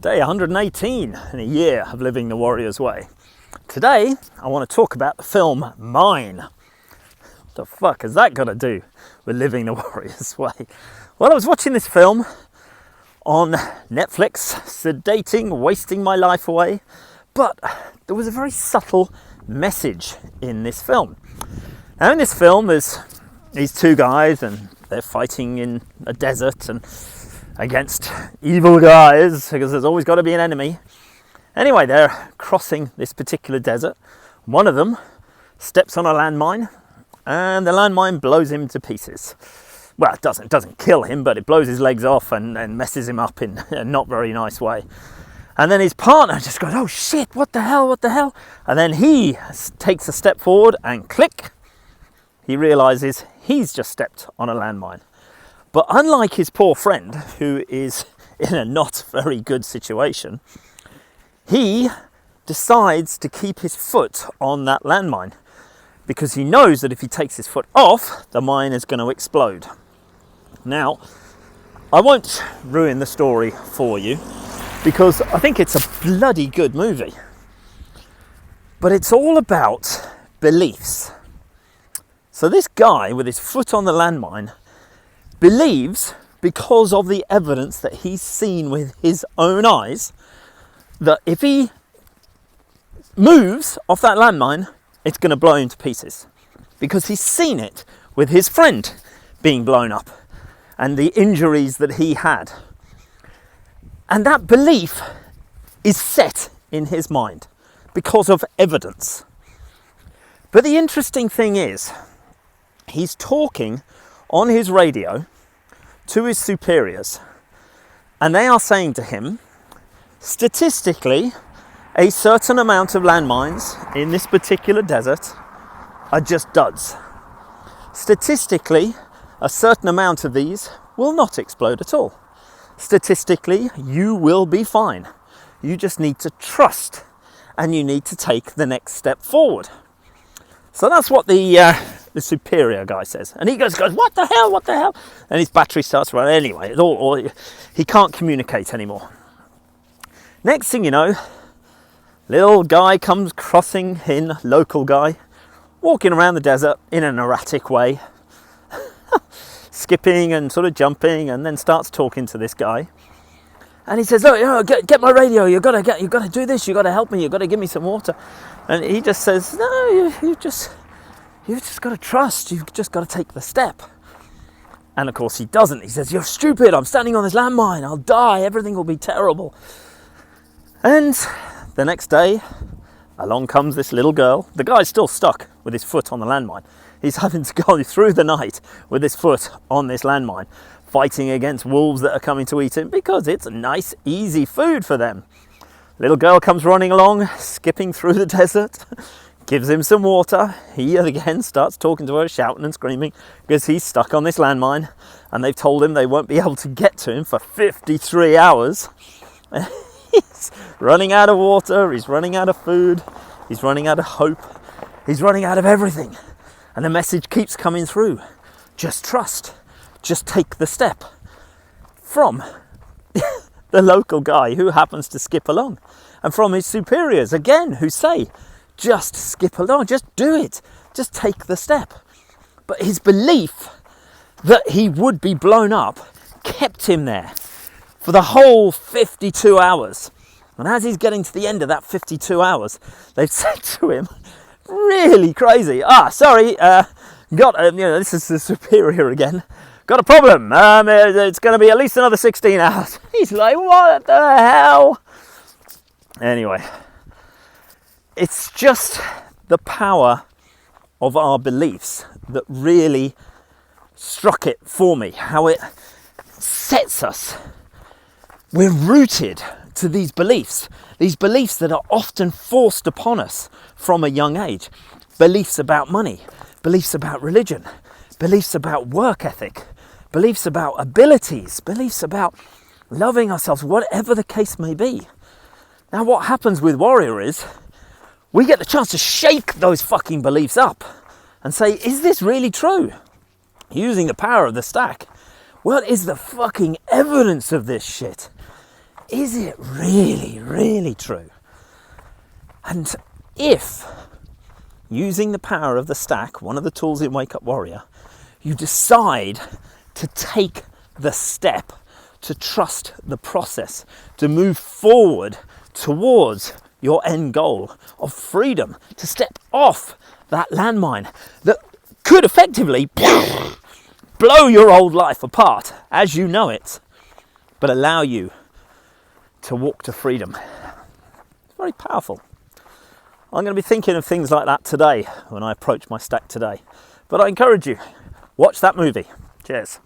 Day 118 in a year of living the Warrior's Way. Today, I want to talk about the film Mine. What the fuck has that got to do with living the Warrior's Way? Well, I was watching this film on Netflix, sedating, wasting my life away, but there was a very subtle message in this film. Now, in this film, there's these two guys and they're fighting in a desert and against evil guys, because there's always got to be an enemy. Anyway, they're crossing this particular desert. One of them steps on a landmine and the landmine blows him to pieces. Well, it doesn't kill him, but it blows his legs off and messes him up in a not very nice way. And then his partner just goes, oh shit, what the hell? And then he takes a step forward and click, he realizes he's just stepped on a landmine. But unlike his poor friend, who is in a not very good situation, he decides to keep his foot on that landmine because he knows that if he takes his foot off, the mine is going to explode. Now, I won't ruin the story for you because I think it's a bloody good movie. But it's all about beliefs. So this guy with his foot on the landmine believes, because of the evidence that he's seen with his own eyes, that if he moves off that landmine, it's going to blow him to pieces. Because he's seen it with his friend being blown up and the injuries that he had. And that belief is set in his mind because of evidence. But the interesting thing is, he's talking on his radio to his superiors, and they are saying to him, statistically, a certain amount of landmines in this particular desert are just duds. Statistically, a certain amount of these will not explode at all. Statistically, you will be fine. You just need to trust, and you need to take the next step forward. So that's what the superior guy says. And he goes, what the hell? And his battery starts running anyway. He can't communicate anymore. Next thing you know, little guy comes crossing in, local guy, walking around the desert in an erratic way, skipping and sort of jumping, and then starts talking to this guy. And he says, look, get my radio, you gotta do this, you gotta help me, you gotta give me some water. And he just says, no, you've just got to trust. You've just got to take the step. And of course he doesn't. He says, you're stupid. I'm standing on this landmine. I'll die. Everything will be terrible. And the next day, along comes this little girl. The guy's still stuck with his foot on the landmine. He's having to go through the night with his foot on this landmine, fighting against wolves that are coming to eat him because it's nice, easy food for them. Little girl comes running along, skipping through the desert, gives him some water. He again starts talking to her, shouting and screaming because he's stuck on this landmine and they've told him they won't be able to get to him for 53 hours. He's running out of water, he's running out of food, he's running out of hope, he's running out of everything. And the message keeps coming through. Just trust, just take the step. From the local guy who happens to skip along, and from his superiors again who say, just skip along, just do it, just take the step. But his belief that he would be blown up kept him there for the whole 52 hours. And as he's getting to the end of that 52 hours, they've said to him, really crazy, sorry, this is the superior again, got a problem, it's going to be at least another 16 hours. He's like, what the hell? Anyway, it's just the power of our beliefs that really struck it for me, how it sets us. We're rooted to these beliefs that are often forced upon us from a young age. Beliefs about money, beliefs about religion, beliefs about work ethic, beliefs about abilities, beliefs about loving ourselves, whatever the case may be. Now what happens with Warrior is, we get the chance to shake those fucking beliefs up and say, is this really true? Using the power of the stack. What is the fucking evidence of this shit? is it really, really true? And if, using the power of the stack, one of the tools in Wake Up Warrior, you decide to take the step, to trust the process, to move forward towards your end goal of freedom, to step off that landmine that could effectively blow your old life apart as you know it, but allow you to walk to freedom. It's very powerful. I'm going to be thinking of things like that today when I approach my stack today. But I encourage you, watch that movie. Cheers.